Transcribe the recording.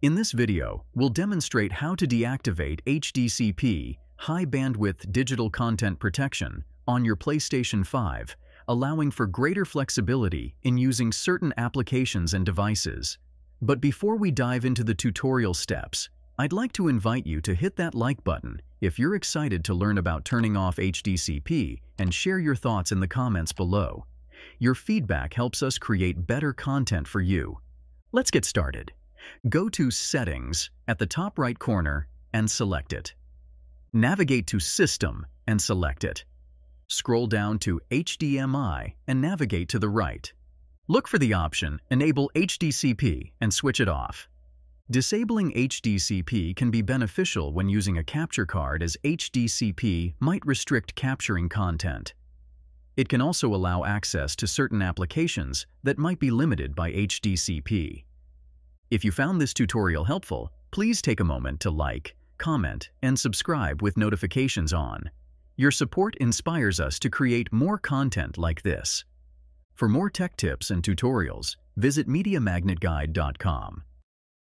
In this video, we'll demonstrate how to deactivate HDCP, High Bandwidth Digital Content Protection, on your PlayStation 5, allowing for greater flexibility in using certain applications and devices. But before we dive into the tutorial steps, I'd like to invite you to hit that like button if you're excited to learn about turning off HDCP and share your thoughts in the comments below. Your feedback helps us create better content for you. Let's get started. Go to Settings at the top right corner and select it. Navigate to System and select it. Scroll down to HDMI and navigate to the right. Look for the option Enable HDCP and switch it off. Disabling HDCP can be beneficial when using a capture card, as HDCP might restrict capturing content. It can also allow access to certain applications that might be limited by HDCP. If you found this tutorial helpful, please take a moment to like, comment, and subscribe with notifications on. Your support inspires us to create more content like this. For more tech tips and tutorials, visit mediamagnet.business.